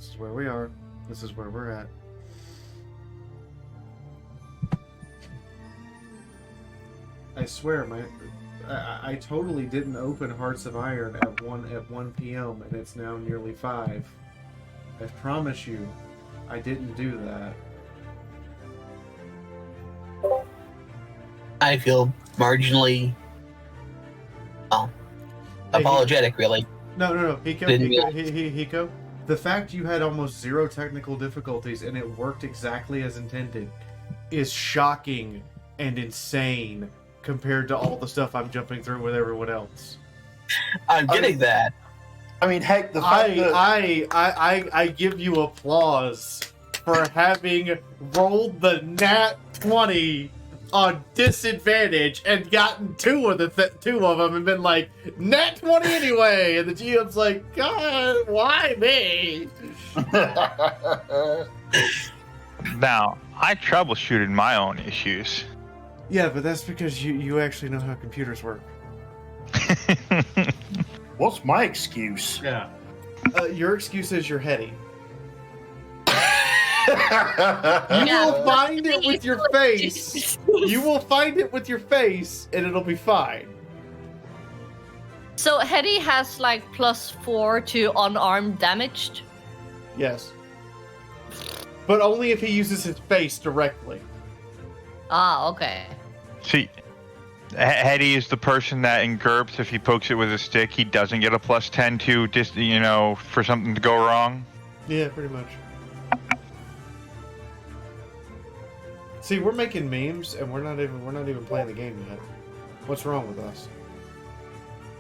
This is where we are. This is where we're at. I swear, I totally didn't open Hearts of Iron at 1 p.m. and it's now nearly 5. I promise you, I didn't do that. I feel marginally, apologetic, really. No. Hiko. The fact you had almost 0 technical difficulties and it worked exactly as intended is shocking and insane compared to all the stuff I'm jumping through with everyone else. I'm getting that. I mean, heck, the fact that... I give you applause for having rolled the nat 20 on disadvantage and gotten two of them and been like, nat 20 anyway, and the GM's like, God, why me? Now, I troubleshooted my own issues. Yeah, but that's because you actually know how computers work. What's my excuse? Yeah. Your excuse is you're heady. You Yeah, will find it with your face. You will find it with your face, and it'll be fine. So Hedy has like +4 to unarmed damaged. Yes. But only if he uses his face directly. Ah, okay. See, Hetty is the person that in GURPS, if he pokes it with a stick, he doesn't get a +10 to just, for something to go wrong. Yeah, pretty much. See, we're making memes, and we're not even playing the game yet. What's wrong with us?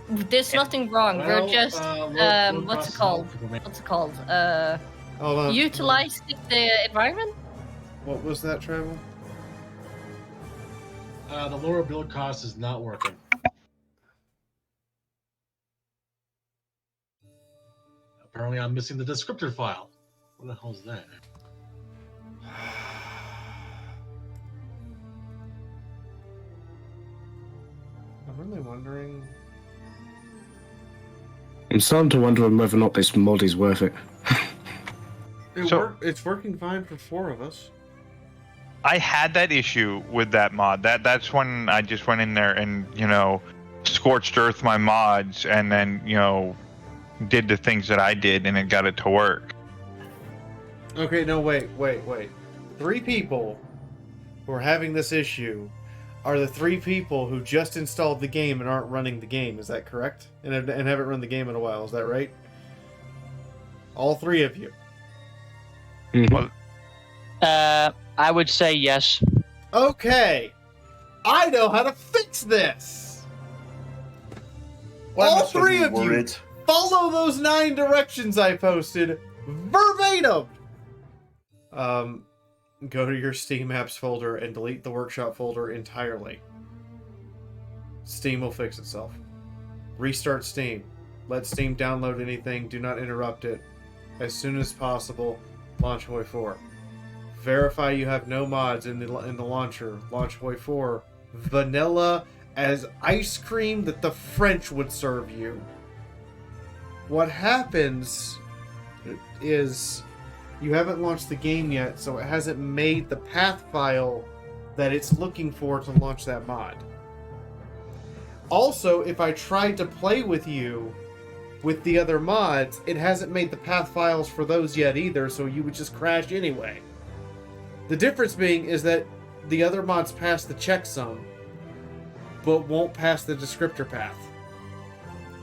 There's nothing wrong. Well, We're just what's it called? Hold on. Utilizing the environment. What was that, Travel? The lower build cost is not working. Apparently, I'm missing the descriptor file. What the hell is that? I'm really wondering. I'm starting to wonder whether or not this mod is worth it. It's working fine for 4 of us. I had that issue with that mod. That's when I just went in there and, scorched earth my mods and then, did the things that I did and it got it to work. Okay, no, wait. 3 people who are having this issue are the 3 people who just installed the game and aren't running the game. Is that correct? And haven't run the game in a while. Is that right? All 3 of you. Mm-hmm. I would say yes. Okay. I know how to fix this. All 3 of you follow those 9 directions I posted verbatim. Go to your Steam apps folder and delete the workshop folder entirely. Steam will fix itself. Restart Steam. Let Steam download anything. Do not interrupt it. As soon as possible, launch Hoi 4. Verify you have no mods in the launcher. Launch Hoi 4. Vanilla as ice cream that the French would serve you. What happens is you haven't launched the game yet, so it hasn't made the path file that it's looking for to launch that mod. Also, if I tried to play with you with the other mods, it hasn't made the path files for those yet either, so you would just crash anyway. The difference being is that the other mods pass the checksum, but won't pass the descriptor path.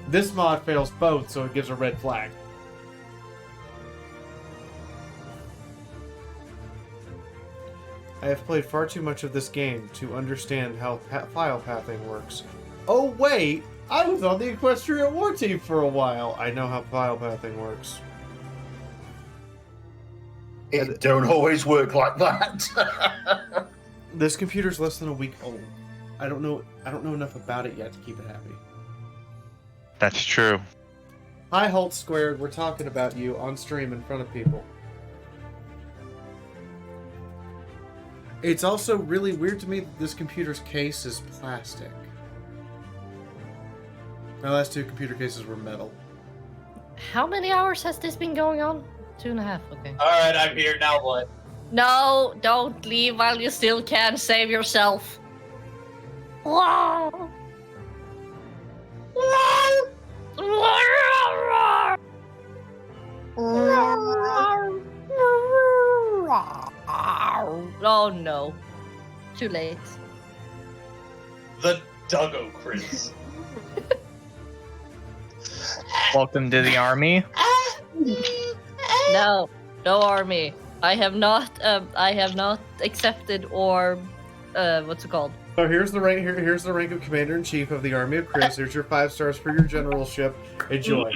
This mod fails both, so it gives a red flag. I have played far too much of this game to understand how file pathing works. Oh wait, I was on the Equestrian War Team for a while. I know how file pathing works. It don't always work like that. This computer's less than a week old. I don't know enough about it yet to keep it happy. That's true. Hi, Holt Squared. We're talking about you on stream in front of people. It's also really weird to me that this computer's case is plastic. My last 2 computer cases were metal. How many hours has this been going on? 2.5, okay. Alright, I'm here. Now what? No, don't leave while you still can. Save yourself. Wow. Oh no. Too late. The Duggo Kriz. Welcome to the army. No, no army. I have not accepted or what's it called? So here's the rank. Here's the rank of Commander in Chief of the Army of Kriz. Here's your 5 stars for your generalship. Enjoy.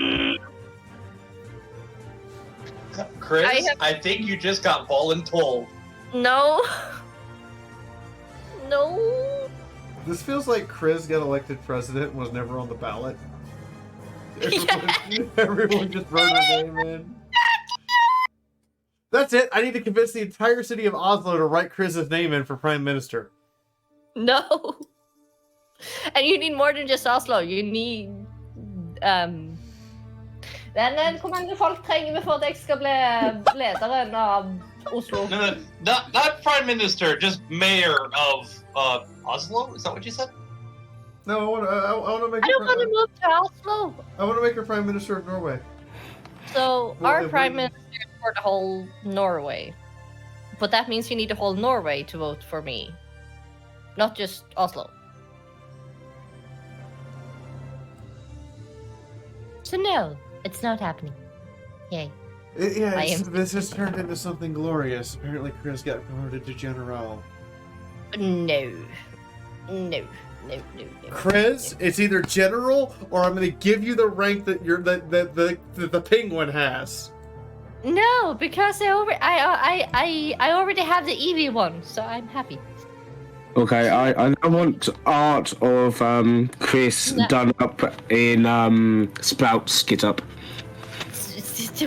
Kriz, I think you just got voluntold. No. No. This feels like Kriz got elected president and was never on the ballot. Everyone just wrote her name in. That's it. I need to convince the entire city of Oslo to write Kriz's name in for prime minister. No. And you need more than just Oslo. You need Men hvor mange folk trenger vi for at jeg skal bli lederen av Oslo? No, not prime minister, just mayor of Oslo. Is that what you said? No, I want to make. I don't want to move to Oslo. I want to make her prime minister of Norway. So our prime minister is for the whole Norway, but that means you need the whole Norway to vote for me, not just Oslo. So no, it's not happening. Yay. This has turned into something glorious. Apparently, Kriz got promoted to general. No. Kriz, it's either general or I'm going to give you the rank that the penguin has. No, because I already have the Eevee one, so I'm happy. Okay, I now want art of Chris done up in Sprouts get up.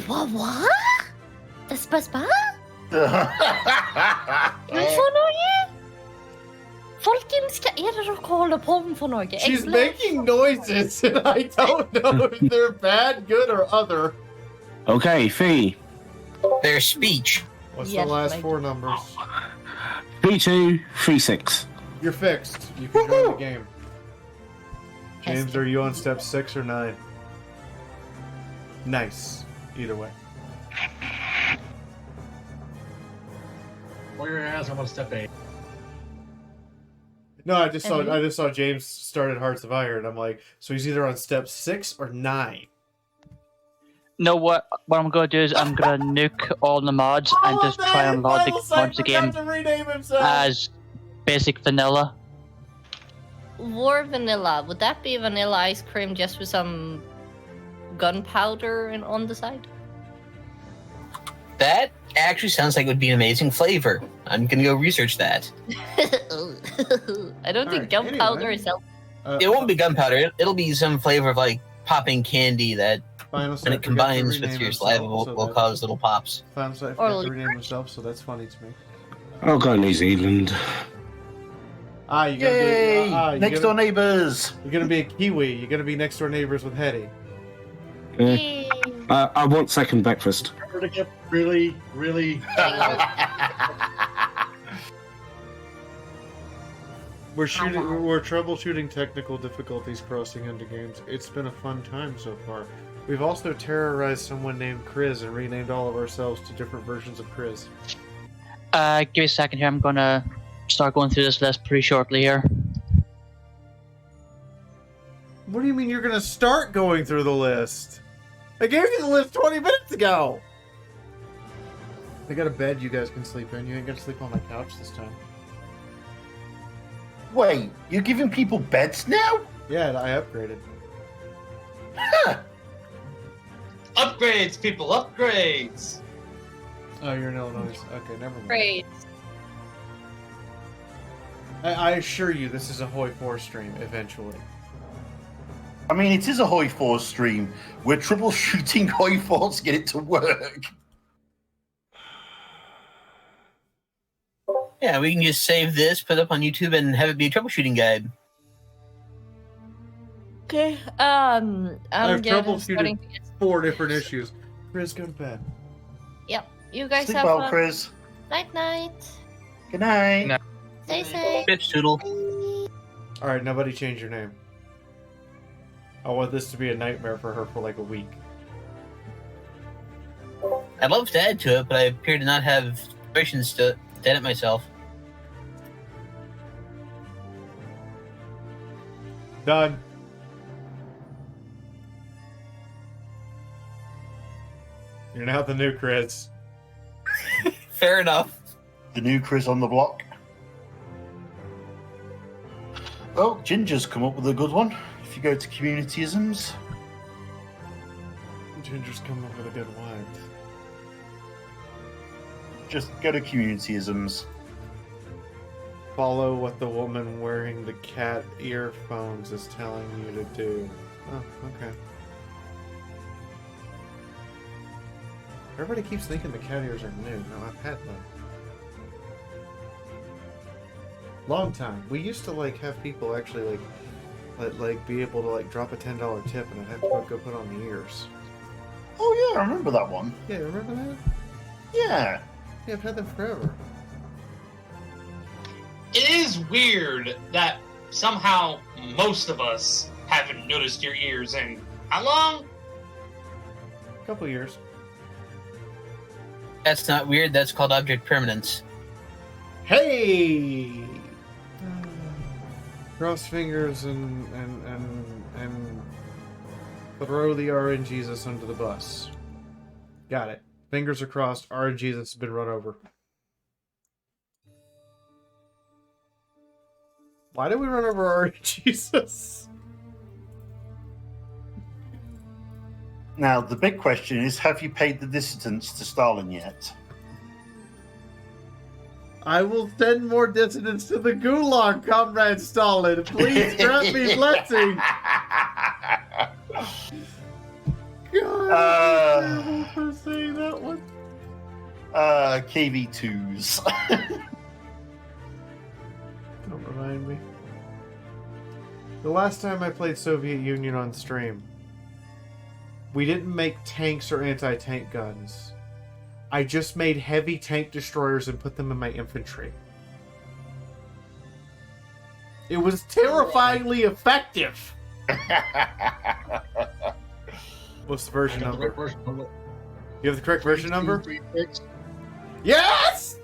What? Det spørs bare? For noe? Folkens, hva er det dere holder på med for noe? She's making noises, and I don't know if they're bad, good, or other. Okay, Fee. Their speech. What's the last 4 numbers? 3-2, 3-6. You're fixed. You can join the game. James, are you on step 6 or 9? Nice. Either way. Warrior has I'm on step 8. No, I just saw James start at Hearts of Iron. I'm like, so he's either on step 6 or 9. No, what I'm gonna do is I'm gonna nuke all the mods and just try and load the game as basic vanilla. War vanilla. Would that be vanilla ice cream just with some gunpowder and on the side? That actually sounds like it would be an amazing flavor. I'm gonna go research that. I don't think gunpowder is helpful. It won't be gunpowder. It'll be some flavor of like popping candy that when it combines with your saliva will cause little pops. Final Sight forgot to rename himself, so that's funny to me. I'll go New Zealand. Yay! Next door neighbors. You're gonna be a Kiwi. You're gonna be next door neighbors with Hetty. I want second breakfast. We're gonna get really. We're troubleshooting technical difficulties crossing into games. It's been a fun time so far. We've also terrorized someone named Kriz and renamed all of ourselves to different versions of Kriz. Give me a second here. I'm gonna start going through this list pretty shortly here. What do you mean you're gonna start going through the list? I gave you the list 20 minutes ago! I got a bed you guys can sleep in. You ain't gonna sleep on my couch this time. Wait, you're giving people beds now? Yeah, I upgraded. Huh. Upgrades, people, upgrades! Oh, you're in Illinois. Okay, never mind. Great. I assure you, this is a Hoi 4 stream, eventually. I mean, it is a Hoi 4 stream. We're troubleshooting Hoi 4 to get it to work. Yeah, we can just save this, put it up on YouTube, and have it be a troubleshooting guide. Okay, I've troubleshooted 4 different issues. Kriz, go to bed. Yep. You guys Sleep have well, fun. Kriz. Night night. Good night. Good night. Stay safe. Bitch Toodle. All right, nobody change your name. I want this to be a nightmare for her for like a week. I'd love to add to it, but I appear to not have permissions to add it myself. Done. You're now the new Kriz. Fair enough. The new Kriz on the block. Well, Ginger's come up with a good one. If you go to communityisms. Ginger's come up with a good one. Just go to communityisms. Follow what the woman wearing the cat earphones is telling you to do. Oh, okay. Everybody keeps thinking the cat ears are new. No, I've had them. Long time. We used to like have people actually like be able to like drop a $10 tip, and I'd have to go put on the ears. Oh yeah, I remember that one. Yeah, remember that? Yeah. Yeah, I've had them forever. It is weird that somehow most of us haven't noticed your ears in how long? A couple years. That's not weird. That's called object permanence. Hey! Cross fingers and throw the RNGesus under the bus. Got it. Fingers are crossed. RNGesus has been run over. Why did we run over RNGesus? Now, the big question is, have you paid the dissidents to Stalin yet? I will send more dissidents to the Gulag, Comrade Stalin. Please grant me blessing. God, for saying that one. KV2s. Don't remind me. The last time I played Soviet Union on stream, we didn't make tanks or anti-tank guns. I just made heavy tank destroyers and put them in my infantry. It was terrifyingly effective. What's the version number? You have the correct version number? Yes!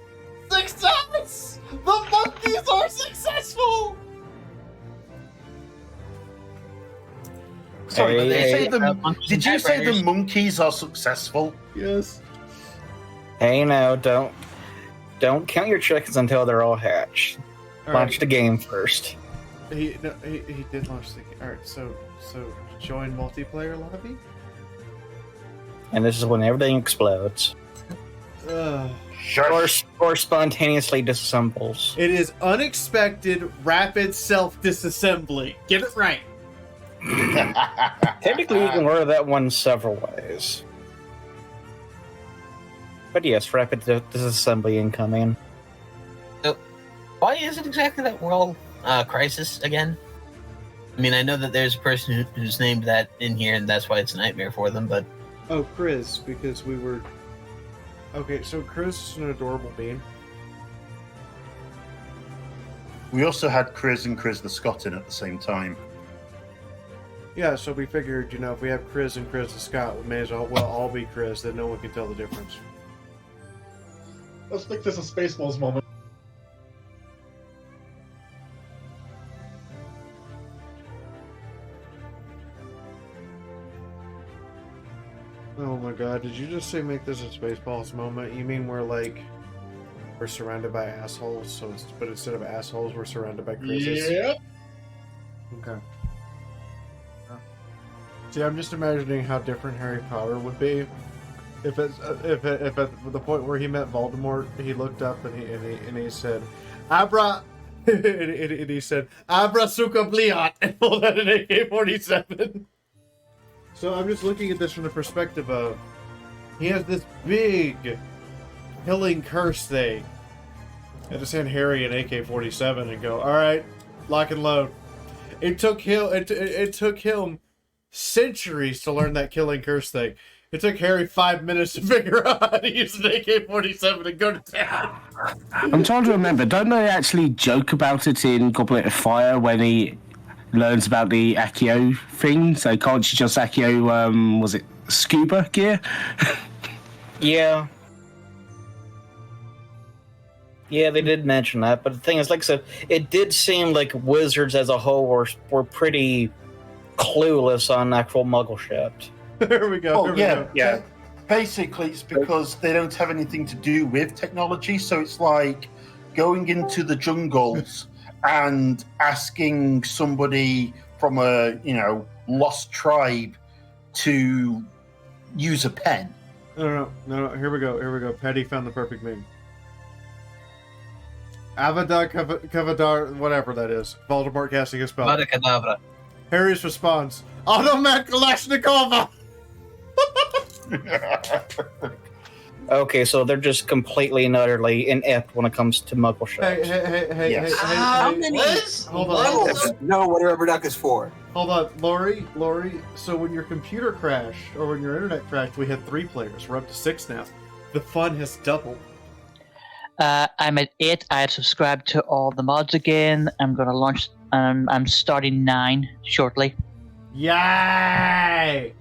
Success! The monkeys are successful! Sorry, Hey, did you say the monkeys are successful? Yes. Hey, no, don't count your chickens until they're all hatched. Launch the game first. He did launch the game. Alright, so join multiplayer lobby? And this is when everything explodes. Or spontaneously disassembles. It is unexpected rapid self-disassembly. Get it right. Technically, you can word that one several ways. But yes, rapid disassembly incoming. So, why is it exactly that World Crisis again? I mean, I know that there's a person who's named that in here, and that's why it's a nightmare for them, but... Oh, Kriz, because we were... Okay, so Kriz is an adorable being. We also had Kriz and Kriz the Scot in at the same time. Yeah, so we figured, you know, if we have Kriz and Kriz the Scot, we may as well all be Kriz, then no one can tell the difference. Let's make this a Spaceballs moment. Oh my god, did you just say make this a Spaceballs moment? You mean we're surrounded by assholes, so but instead of assholes, we're surrounded by Krizzes? Yeah. Okay. See, I'm just imagining how different Harry Potter would be if at the point where he met Voldemort, he looked up and he said, "Abra," and he said, "Abra suka bliat," and pulled out an AK-47. So I'm just looking at this from the perspective of he has this big killing curse thing. I just hand Harry an AK-47 and go, "All right, lock and load." It took him centuries to learn that killing curse thing. It took Harry 5 minutes to figure out how to use an AK-47 and go to town. I'm trying to remember. Don't they actually joke about it in Goblet of Fire when he learns about the Accio thing? So can't you just Accio, was it scuba gear? Yeah. Yeah, they did mention that, but the thing is, like I said, it did seem like wizards as a whole were pretty clueless on actual muggle shit. There we go. Oh, yeah. Basically, it's because they don't have anything to do with technology, so it's like going into the jungles and asking somebody from a, lost tribe to use a pen. No. Here we go. Petty found the perfect meme. Avada Kedavra, whatever that is. Voldemort casting a spell. Avada Kedavra. Harry's response: Automat Kalashnikova! Okay, so they're just completely and utterly inept when it comes to muggle shit. Hey, Yes. How hey. many Hold on. levels? No, what a rubber duck is for. Hold on, Lori. So when your computer crashed, or when your internet crashed, we had 3 players. We're up to 6 now. The fun has doubled. I'm at 8. I have subscribed to all the mods again. I'm going to launch. I'm starting 9 shortly. Yay!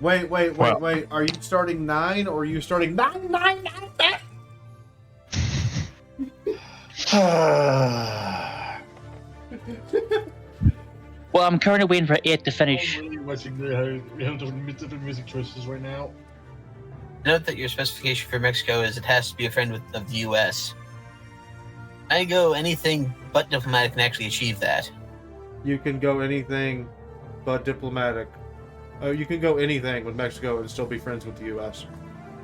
Wait. Are you starting 9 or are you starting 9? Well, I'm currently waiting for 8 to finish. I'm really watching we have different music choices right now. Note that your specification for Mexico is it has to be a friend of the U.S. I go anything but diplomatic can actually achieve that. You can go anything but diplomatic. You can go anything with Mexico and still be friends with the U.S.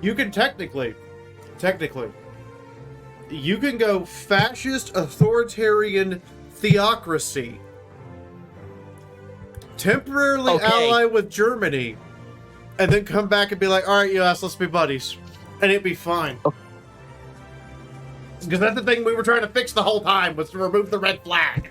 You can technically, you can go fascist, authoritarian, theocracy, temporarily ally with Germany, and then come back and be like, all right, U.S., let's be buddies. And it'd be fine. Because that's the thing we were trying to fix the whole time, was to remove the red flag.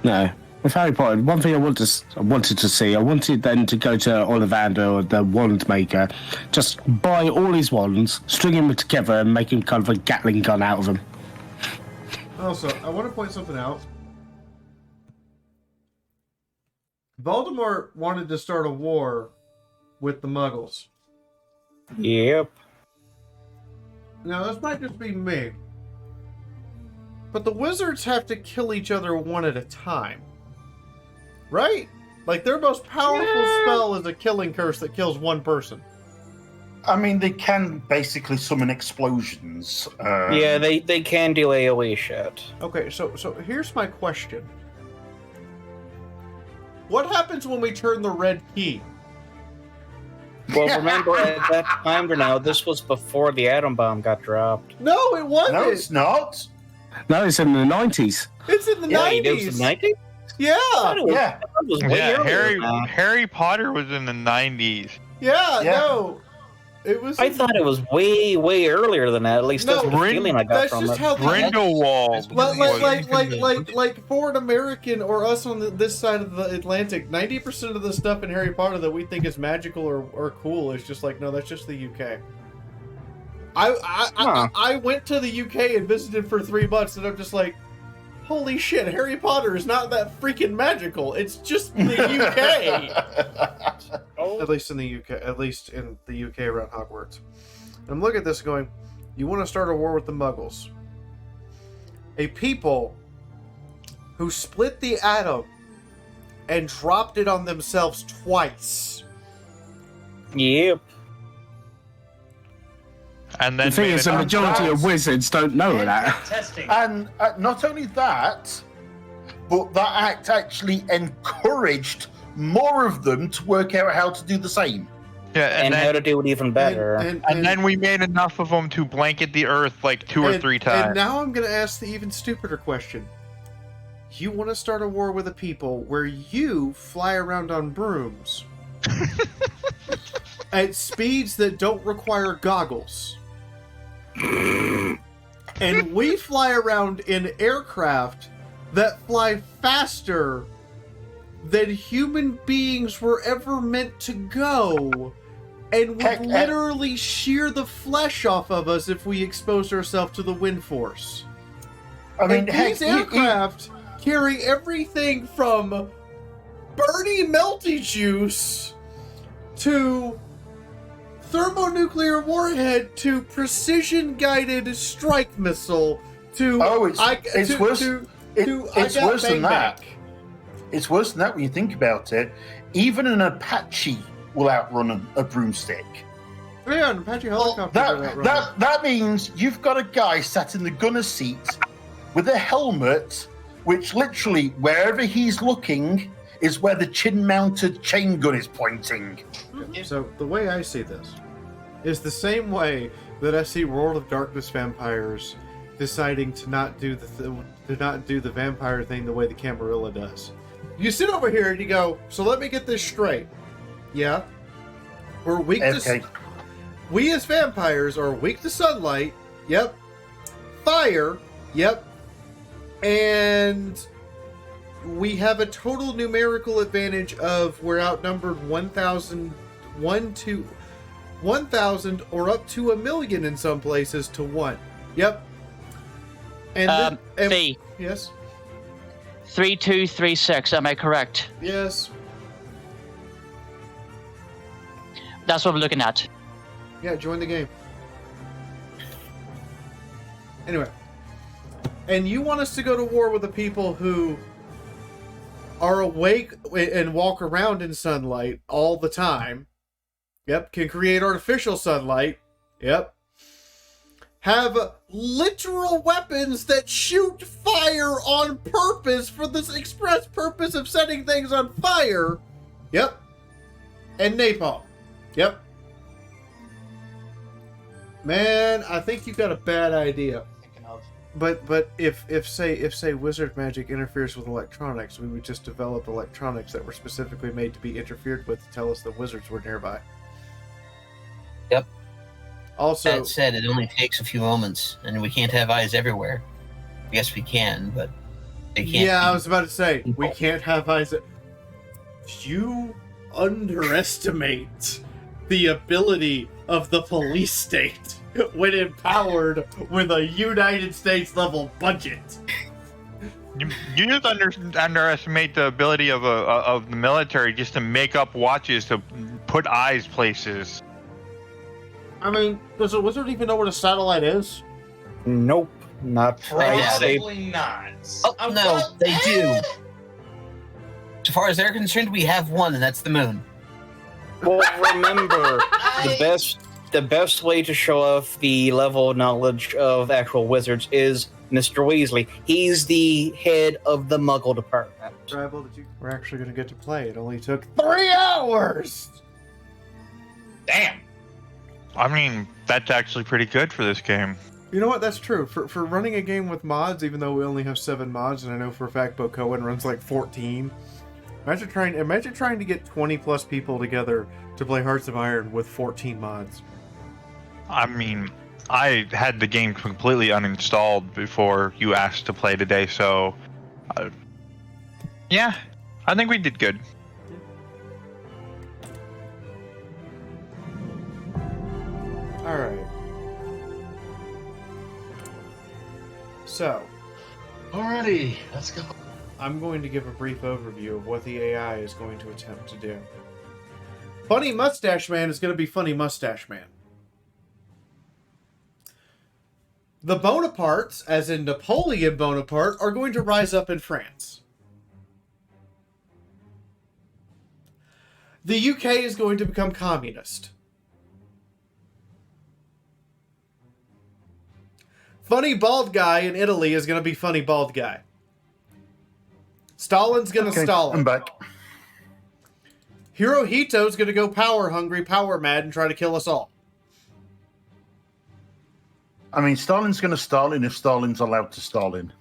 No. With Harry Potter, one thing I wanted to see, I wanted them to go to Ollivander, the wand maker, just buy all his wands, string them together, and make him kind of a Gatling gun out of them. Also, I want to point something out. Voldemort wanted to start a war with the Muggles. Yep. Now, this might just be me, but the wizards have to kill each other one at a time. Right? Like, their most powerful spell is a killing curse that kills one person. I mean, they can basically summon explosions. Yeah, they can do AoE shit. Okay, so here's my question. What happens when we turn the red key? Well, remember, at that time now, this was before the atom bomb got dropped. No, it wasn't. No, it's not. No, it's in the 90s. It's in the 90s. It was the 90s? Yeah. Yeah. It was way earlier than that. Harry Potter was in the 90s. Yeah, Yeah. no. It was. I thought it was way earlier than that. At least that's the feeling I got that's from just it. how the Grindelwald. like for an American or us on this side of the Atlantic, 90% of the stuff in Harry Potter that we think is magical or cool is just like, no, that's just the UK. I went to the UK and visited for 3 months, and I'm just like, holy shit, Harry Potter is not that freaking magical. It's just the UK. At least in the UK around Hogwarts. And I'm looking at this going, you want to start a war with the Muggles. A people who split the atom and dropped it on themselves twice. Yep. And then The thing is, the majority of wizards don't know that. Testing. And not only that, but that act actually encouraged more of them to work out how to do the same. Yeah, And how to do it even better. And then we made enough of them to blanket the earth like 2 or 3 times. And now I'm going to ask the even stupider question. You want to start a war with a people where you fly around on brooms at speeds that don't require goggles. And we fly around in aircraft that fly faster than human beings were ever meant to go, and would literally shear the flesh off of us if we exposed ourselves to the wind force. I mean, these aircraft carry everything from Bernie Melty Juice to thermonuclear warhead to precision-guided strike missile to... it's worse. It's worse than that. It's worse than that when you think about it. Even an Apache will outrun a broomstick. Yeah, an Apache helicopter. That means you've got a guy sat in the gunner seat with a helmet, which literally, wherever he's looking, is where the chin-mounted chain gun is pointing. So the way I see this is the same way that I see World of Darkness vampires deciding to not do the vampire thing the way the Camarilla does. You sit over here and you go, so let me get this straight. Yeah, we're weak to... We as vampires are weak to sunlight. Yep. Fire. Yep. And we have a total numerical advantage of we're outnumbered 1,000 or up to 1,000,000 in some places to 1. Yep. And yes. 3236. Am I correct? Yes. That's what we're looking at. Yeah, join the game. Anyway. And you want us to go to war with the people who are awake and walk around in sunlight all the time. Yep. Can create artificial sunlight. Yep. Have literal weapons that shoot fire on purpose for this express purpose of setting things on fire. Yep. And napalm. Yep. Man, I think you got a bad idea. But if say wizard magic interferes with electronics, we would just develop electronics that were specifically made to be interfered with to tell us the wizards were nearby. Yep. Also, that said, it only takes a few moments, and we can't have eyes everywhere. Yes, we can, but they can't. Yeah, I was about to say we can't have eyes. You underestimate the ability of the police state when empowered with a United States level budget. You just underestimate the ability of the military just to make up watches to put eyes places. I mean, does a wizard even know what a satellite is? Nope, not probably not. Oh, no, they do. As far as they're concerned, we have one, and that's the moon. Well, remember, the best way to show off the level of knowledge of actual wizards is Mr. Weasley. He's the head of the Muggle department. We're actually going to get to play. It only took 3 hours! Damn. I mean, that's actually pretty good for this game. You know what? That's true. For running a game with mods, even though we only have 7 mods, and I know for a fact Bo Cohen runs like 14. Imagine trying to get 20 plus people together to play Hearts of Iron with 14 mods. I mean, I had the game completely uninstalled before you asked to play today, so yeah, I think we did good. All right. So, alrighty, let's go. I'm going to give a brief overview of what the AI is going to attempt to do. Funny Mustache Man is going to be Funny Mustache Man. The Bonapartes, as in Napoleon Bonaparte, are going to rise up in France. The UK is going to become communist. Funny Bald Guy in Italy is going to be Funny Bald Guy. Stalin's going to Stalin. I'm back. Hirohito's going to go power hungry, power mad, and try to kill us all. I mean, Stalin's going to Stalin if Stalin's allowed to Stalin.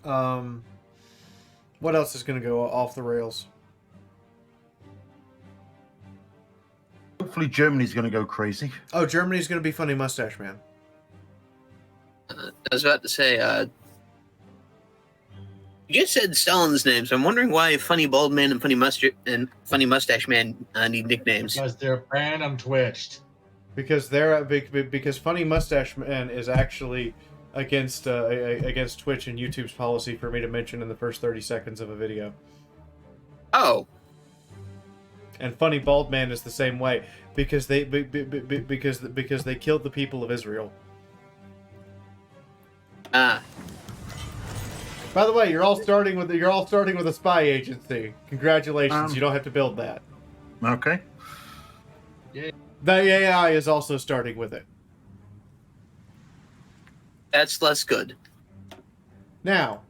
What else is going to go off the rails? Hopefully Germany's going to go crazy. Oh, Germany's going to be Funny Mustache Man. I was about to say, You just said Stalin's name, so I'm wondering why Funny Bald Man and Funny Mustache Man need nicknames. Because they're banned on Twitch. Because because Funny Mustache Man is actually against Twitch and YouTube's policy for me to mention in the first 30 seconds of a video. Oh. And Funny Bald Man is the same way because they because they killed the people of Israel. Ah. By the way, you're all starting with a spy agency. Congratulations, you don't have to build that. Okay. The AI is also starting with it. That's less good. Now,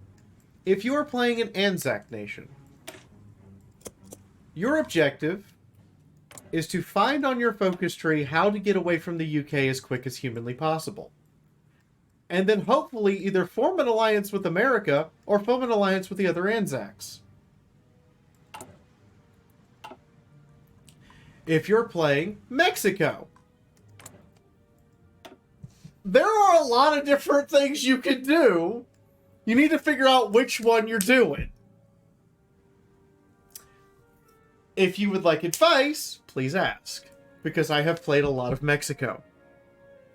if you are playing an Anzac nation, your objective is to find on your focus tree how to get away from the UK as quick as humanly possible. And then hopefully either form an alliance with America or form an alliance with the other Anzacs. If you're playing Mexico, there are a lot of different things you can do. You need to figure out which one you're doing. If you would like advice, please ask, because I have played a lot of Mexico.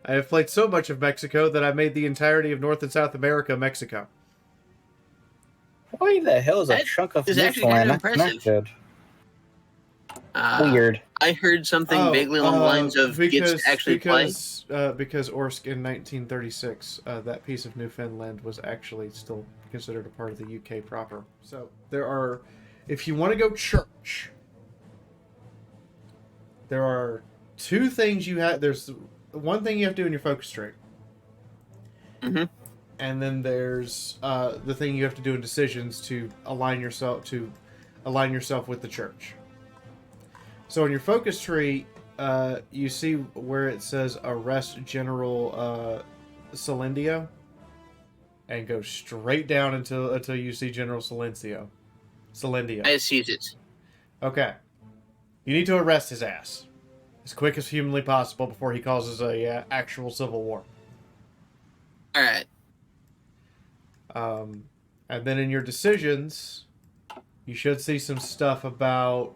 I have played so much of Mexico that I made the entirety of North and South America Mexico. Why the hell is a chunk of Newfoundland not connected? Weird. I heard something vaguely along the lines of gets to actually play. Because Orsk in 1936, that piece of Newfoundland was actually still considered a part of the UK proper. So there are, if you want to go church, there are two things you have. There's one thing you have to do in your focus tree. Mm-hmm. And then there's the thing you have to do in decisions to align yourself with the church. So in your focus tree, you see where it says arrest General Silencio, and go straight down until you see General Silencio. I see it. Okay. You need to arrest his ass as quick as humanly possible before he causes a actual civil war. All right. And then in your decisions, you should see some stuff about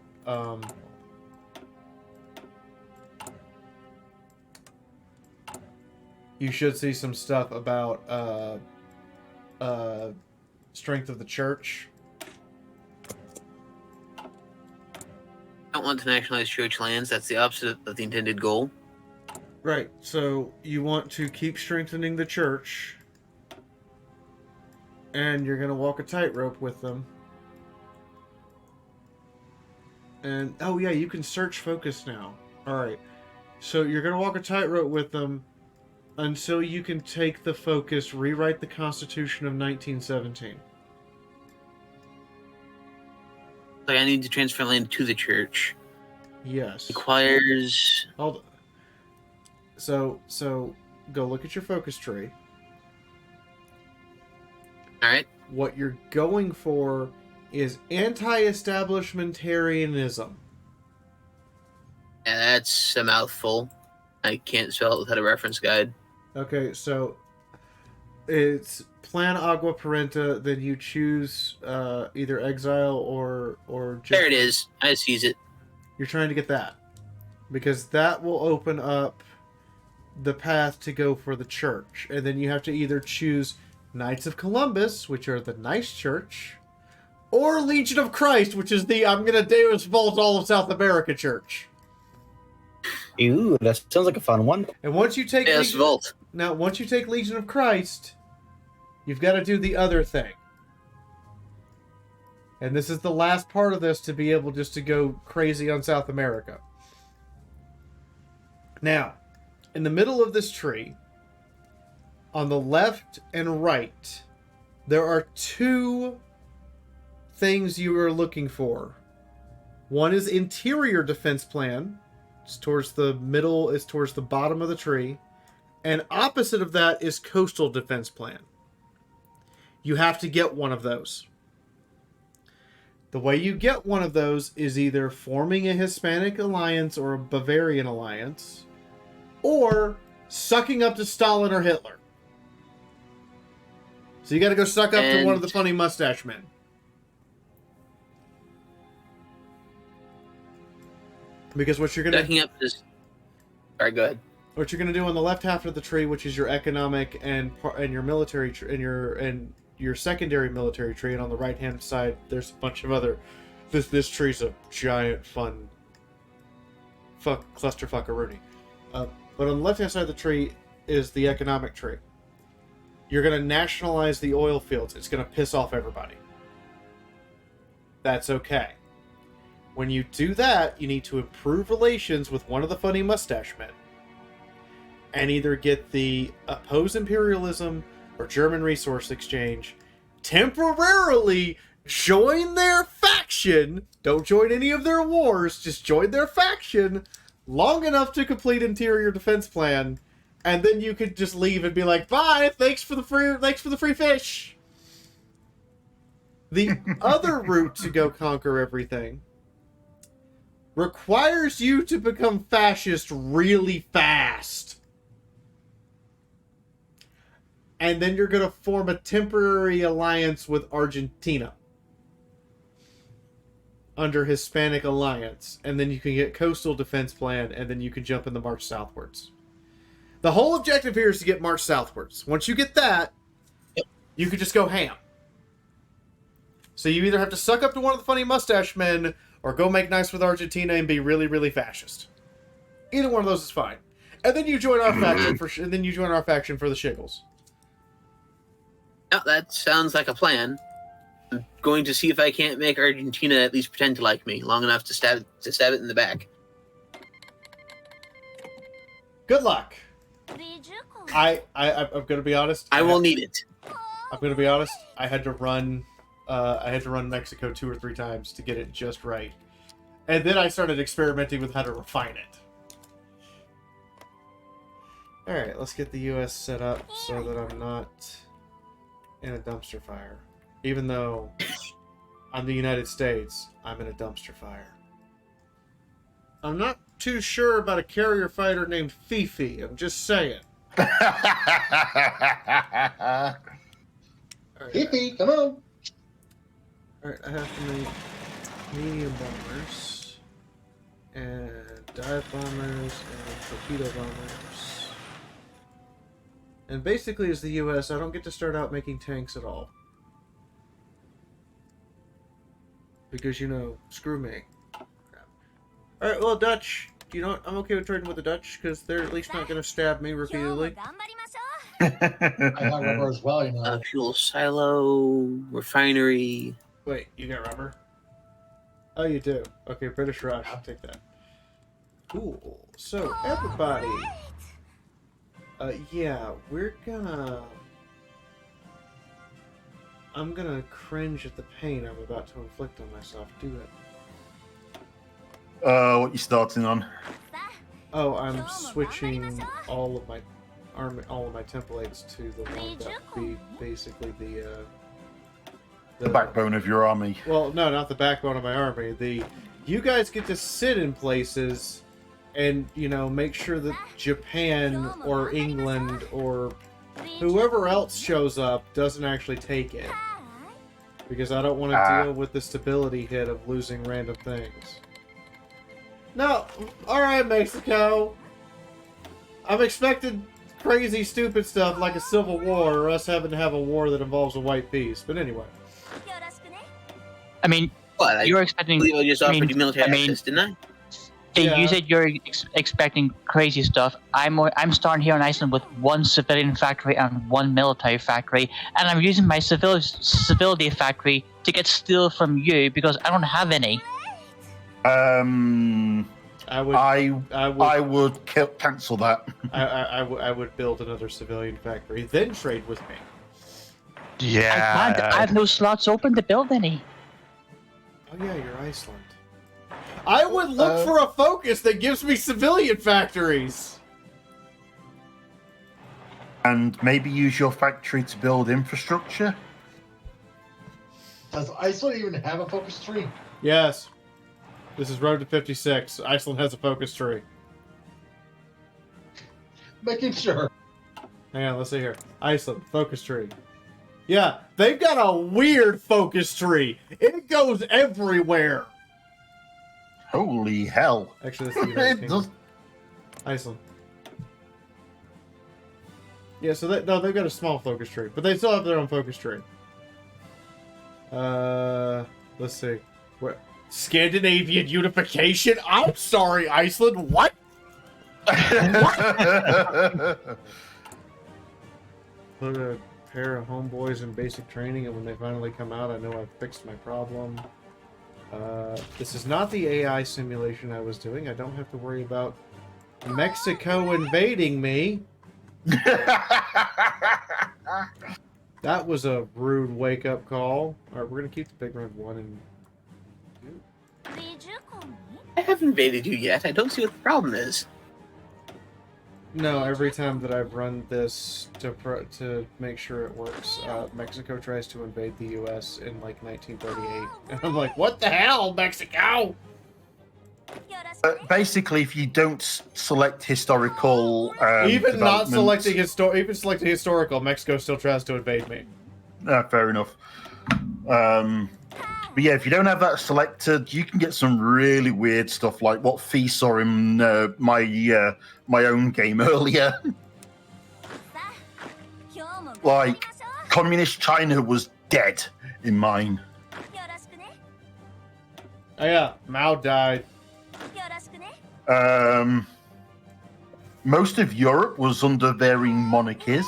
strength of the church. I don't want to nationalize church lands. That's the opposite of the intended goal. Right. So you want to keep strengthening the church, and you're going to walk a tightrope with them. And, oh yeah, you can search focus now. Alright. So you're going to walk a tightrope with them until you can take the focus, rewrite the Constitution of 1917. Like I need to transfer land to the church. Yes. Requires... Hold on. So go look at your focus tree. Alright. What you're going for is anti-establishmentarianism. Yeah, that's a mouthful. I can't spell it without a reference guide. Okay, so it's Plan Agua Parenta, then you choose either exile or just... There it is. I sees it. You're trying to get that. Because that will open up the path to go for the church. And then you have to either choose Knights of Columbus, which are the nice church, or Legion of Christ, which is the I'm gonna Deus Vult all of South America church. Ooh, that sounds like a fun one. And once you take once you take Legion of Christ, you've got to do the other thing. And this is the last part of this to be able just to go crazy on South America. Now, in the middle of this tree, on the left and right, there are two things you are looking for. One is interior defense plan. It's towards the middle, it's towards the bottom of the tree. And opposite of that is coastal defense plan. You have to get one of those. The way you get one of those is either forming a Hispanic alliance or a Bavarian alliance, or sucking up to Stalin or Hitler. So you got to go suck up to one of And- the funny mustache men. Because what you're gonna Ducking up this. All right, go ahead. what you're gonna do on the left half of the tree, which is your economic and your military and your secondary military tree, and on the right hand side there's a bunch of other. This tree's a giant fun clusterfuckaroonie. But on the left hand side of the tree is the economic tree. You're gonna nationalize the oil fields. It's gonna piss off everybody. That's okay. When you do that, you need to improve relations with one of the funny mustache men. And either get the oppose imperialism or German resource exchange, temporarily join their faction, don't join any of their wars, just join their faction long enough to complete interior defense plan, and then you could just leave and be like, bye, thanks for the free fish. The other route to go conquer everything requires you to become fascist really fast. And then you're going to form a temporary alliance with Argentina under Hispanic Alliance. And then you can get coastal defense plan, and then you can jump in the march southwards. The whole objective here is to get march southwards. Once you get that, you can just go ham. So you either have to suck up to one of the funny mustache men, or go make nice with Argentina and be really, really fascist. Either one of those is fine. And then you join our faction for the shiggles. Yeah, that sounds like a plan. I'm going to see if I can't make Argentina at least pretend to like me long enough to stab it in the back. Good luck. I'm going to be honest. I will need it. I'm going to be honest. I had to run Mexico 2 or 3 times to get it just right. And then I started experimenting with how to refine it. Alright, let's get the US set up so that I'm not in a dumpster fire. Even though I'm the United States, I'm in a dumpster fire. I'm not too sure about a carrier fighter named Fifi. I'm just saying. Fifi, come on. Alright, I have to make medium bombers, and dive bombers, and torpedo bombers. And basically, as the US, I don't get to start out making tanks at all. Because, screw me. Alright, well, Dutch, I'm okay with trading with the Dutch, because they're at least not going to stab me repeatedly. I got rubber as well, Fuel silo, refinery. Wait, you got rubber? Oh, you do. Okay, British Rush. I'll take that. Cool. So, everybody. Yeah, I'm gonna cringe at the pain I'm about to inflict on myself. Do it. What you starting on? Oh, I'm switching all of my templates to the one that would be basically The backbone of your army. Well, no, not the backbone of my army. You guys get to sit in places and, make sure that Japan or England or whoever else shows up doesn't actually take it. Because I don't want to deal with the stability hit of losing random things. No, alright, Mexico. I'm expecting crazy, stupid stuff like a civil war or us having to have a war that involves a white peace. But anyway. I mean, What? you're expecting. I believe I just offered you military access, didn't I? Yeah. You said you're expecting crazy stuff. I'm starting here in Iceland with 1 civilian factory and 1 military factory, and I'm using my civility factory to get steel from you because I don't have any. I would cancel that. I would build another civilian factory, then trade with me. Yeah. I have no slots open to build any. Oh yeah, you're Iceland. I would look for a focus that gives me civilian factories. And maybe use your factory to build infrastructure? Does Iceland even have a focus tree? Yes. This is Road to 56. Iceland has a focus tree. Making sure. Hang on, let's see here. Iceland, focus tree. Yeah, they've got a weird focus tree. It goes everywhere. Holy hell. Actually, that's the United Kingdom. Iceland. Yeah, so they've got a small focus tree, but they still have their own focus tree. Let's see. What? Scandinavian unification? I'm sorry, Iceland. What? Put a pair of homeboys in basic training, and when they finally come out, I know I've fixed my problem. This is not the AI simulation I was doing. I don't have to worry about Mexico invading me. That was a rude wake-up call. Alright, we're gonna keep the big red 1 and 2. I haven't invaded you yet. I don't see what the problem is. No, every time that I've run this to make sure it works, Mexico tries to invade the U.S. in like 1938, and I'm like, "What the hell, Mexico?" Basically, if you don't select historical, Even not development- selecting historical, Mexico still tries to invade me. Fair enough. But yeah, if you don't have that selected, you can get some really weird stuff like what Fee saw in my own game earlier. Like, communist China was dead in mine. Oh yeah, Mao died. Most of Europe was under varying monarchies.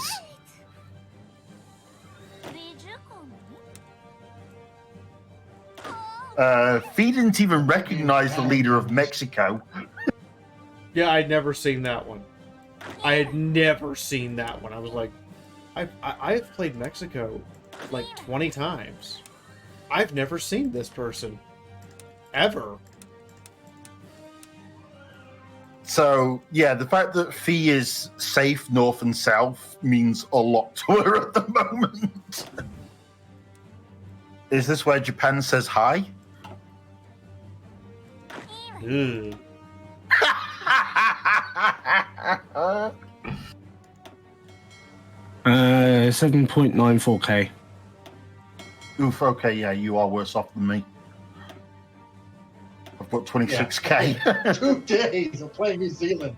Fee didn't even recognize the leader of Mexico. Yeah, I'd never seen that one. I had never seen that one. I was like, I've played Mexico like 20 times. I've never seen this person. Ever. So, yeah, the fact that Fee is safe north and south means a lot to her at the moment. Is this where Japan says hi? Ugh. 7.94k. Oof, okay, yeah, you are worse off than me. I've got 26k. 2 days of playing New Zealand.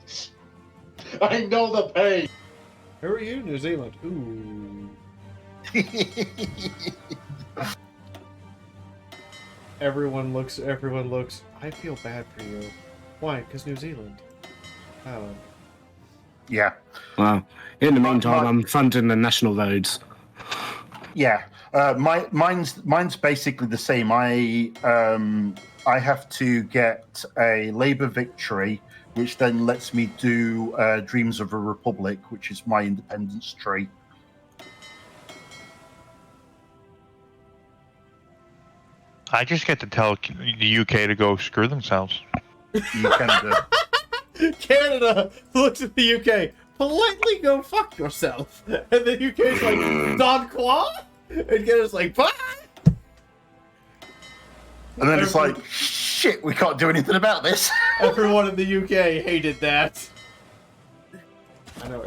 I know the pain. Who are you? New Zealand. Ooh. Everyone looks. I feel bad for you. Why? Because New Zealand. Oh. Yeah. Well, in the meantime, I'm funding the national roads. Yeah. Mine's basically the same. I have to get a Labour victory, which then lets me do Dreams of a Republic, which is my independence tree. I just get to tell the UK to go screw themselves. You can do. Canada looks at the UK. Politely go fuck yourself. And the UK's like, Don Qua? And Canada's like, bye! And then it's like, shit, we can't do anything about this. Everyone in the UK hated that. I know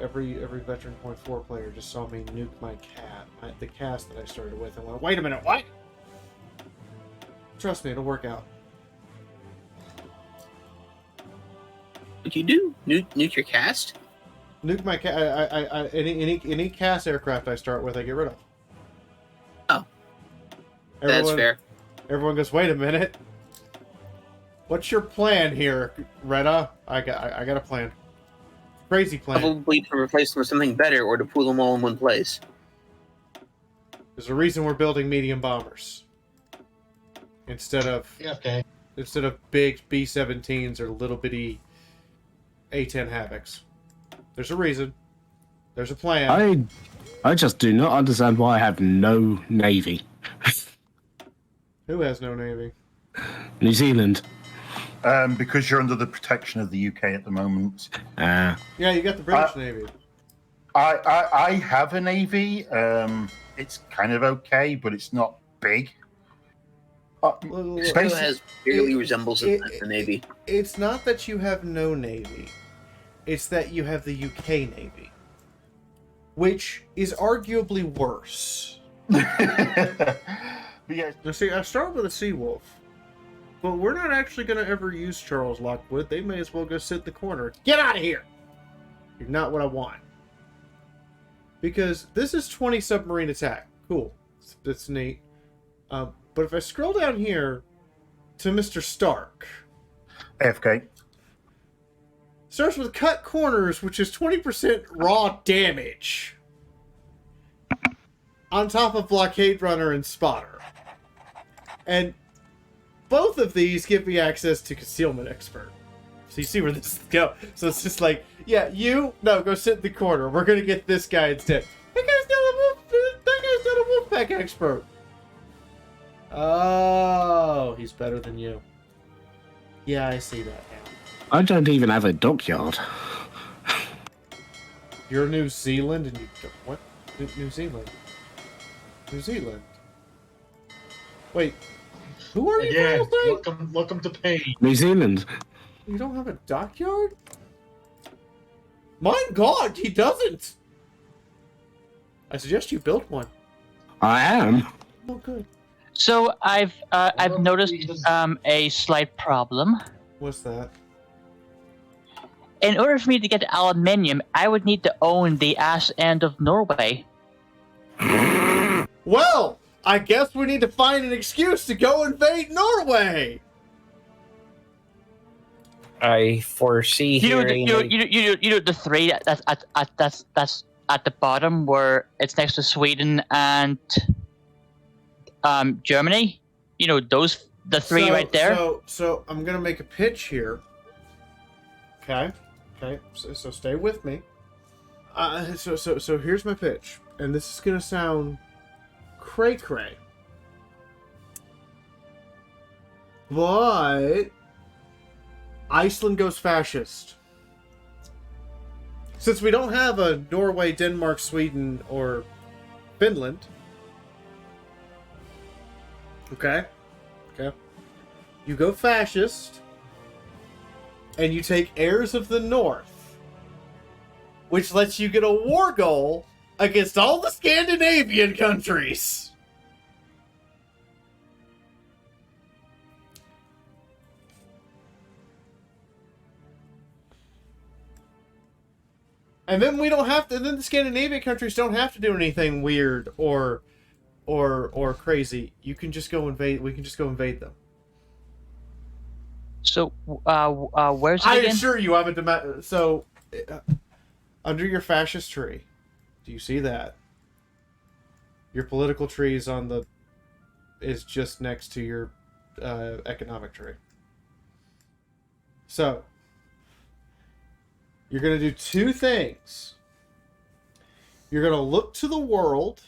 every Veteran Point 4 player just saw me nuke my cat, the cast that I started with, and went, wait a minute, what? Trust me, it'll work out. What you do? Nuke your cast? Nuke my cat. Any cast aircraft I start with, I get rid of. Oh, that's fair. Everyone goes, wait a minute. What's your plan here, Retta? I got a plan. Crazy plan. Probably to replace them with something better or to pool them all in one place. There's a reason we're building medium bombers. Instead of big B-17s or little bitty A-10 Havocs. There's a reason. There's a plan. I just do not understand why I have no navy. Who has no navy? New Zealand. Because you're under the protection of the UK at the moment. Yeah, you got the British Navy. I have a navy. It's kind of okay, but it's not big. It has barely resembles the Navy. It's not that you have no navy. It's that you have the UK Navy. which is arguably worse. But yeah, Now, see, I start with a sea wolf, but we're not actually going to ever use Charles Lockwood. They may as well go sit in the corner. Get out of here! You're not what I want. Because this is 20 submarine attack. Cool. That's neat. But if I scroll down here to Mr. Stark, AFK. starts with cut corners, which is 20% raw damage. On top of Blockade Runner and Spotter. And both of these give me access to Concealment Expert. So you see where this is going. So it's just like, yeah, go sit in the corner. We're going to get this guy instead. That guy's not a Wolfpack expert. Oh, he's better than you. Yeah, I see that now. I don't even have a dockyard. You're New Zealand and you... What? New Zealand? New Zealand? Wait. Who are you? Again, for real thing? welcome to pain. New Zealand. You don't have a dockyard? My God, he doesn't! I suggest you build one. I am. Oh, good. So I've noticed a slight problem. What's that? In order for me to get aluminium, I would need to own the ass end of Norway. Well, I guess we need to find an excuse to go invade Norway. I foresee You know, hearing. you know the three that's at the bottom where it's next to Sweden and Germany. You know the three right there. So I'm gonna make a pitch here. Okay. So stay with me. So here's my pitch, and this is gonna sound cray-cray, but Iceland goes fascist. Since we don't have a Norway, Denmark, Sweden, or Finland. Okay. You go fascist, and you take heirs of the North, which lets you get a war goal against all the Scandinavian countries. And then we don't have to. And then the Scandinavian countries don't have to do anything weird or crazy. You can just go invade. We can just go invade them. So where's it I again? assure you, I'm a so under your fascist tree. Do you see that? Your political tree is just next to your economic tree. So you're going to do two things. You're going to look to the world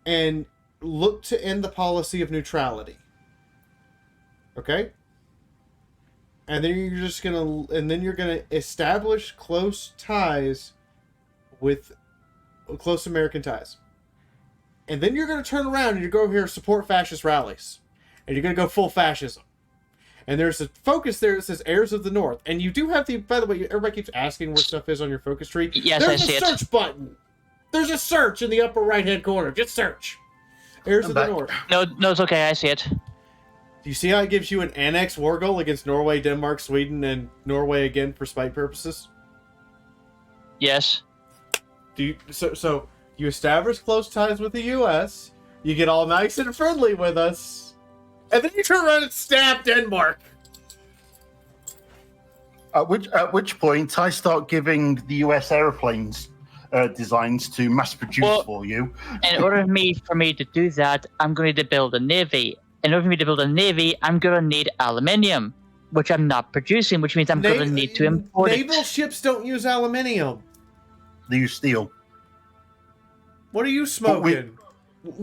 and look to end the policy of neutrality. Okay? And then you're gonna establish close ties with close American ties. And then you're gonna turn around and you go here support fascist rallies. And you're gonna go full fascism. And there's a focus there that says heirs of the North. And you do have by the way, everybody keeps asking where stuff is on your focus tree. Yes, There's I see a it. search button. There's a search in the upper right hand corner. Just search. Heirs of the North. No, it's okay. I see it. Do you see how it gives you an annex war goal against Norway, Denmark, Sweden, and Norway again for spite purposes? Yes. So you establish close ties with the U.S., you get all nice and friendly with us, and then you turn around and stab Denmark. At which point I start giving the US airplanes designs to mass produce for you. In order for me to do that, I'm going to build a navy. In order for me to build a navy, I'm going to need aluminium, which I'm not producing, which means I'm going to need to import it. Naval ships don't use aluminium. They use steel. What are you smoking?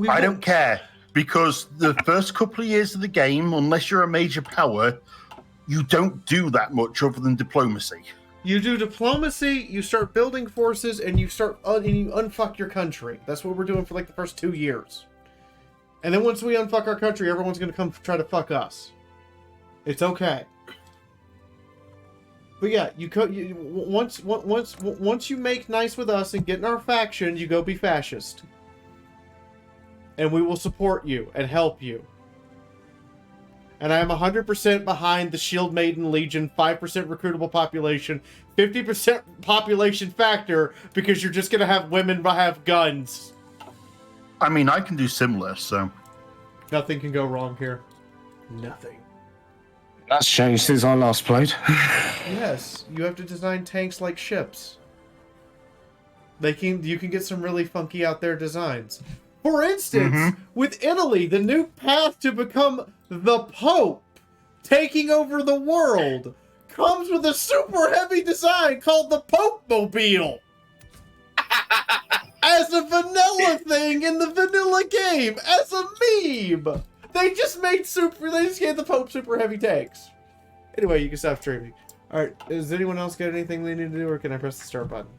I don't care, because the first couple of years of the game, unless you're a major power, you don't do that much other than diplomacy. You do diplomacy, you start building forces, and you unfuck your country. That's what we're doing for like the first 2 years. And then once we unfuck our country, everyone's going to come try to fuck us. It's okay. But yeah, once you make nice with us and get in our faction, you go be fascist. And we will support you and help you. And I am 100% behind the Shield Maiden Legion, 5% recruitable population, 50% population factor, because you're just going to have women have guns. I mean, I can do similar, so... Nothing can go wrong here. Nothing. That's changed since I last played. Yes, you have to design tanks like ships. You can get some really funky out there designs. For instance, with Italy, the new path to become the Pope, taking over the world, comes with a super heavy design called the Pope Mobile. As a vanilla thing in the vanilla game, as a meme. They just gave the Pope super heavy tanks. Anyway, you can stop streaming. Alright, does anyone else got anything they need to do, or can I press the start button?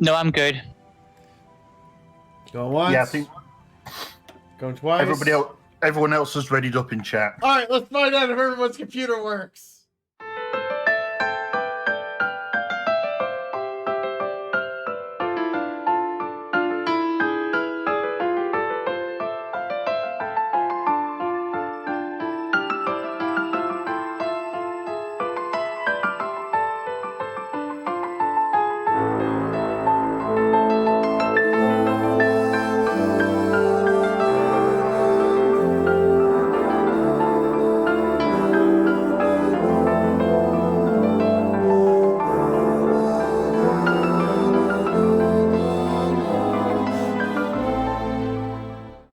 No, I'm good. Going once. Yeah, I think going twice. everyone else has readied up in chat. Alright, let's find out if everyone's computer works.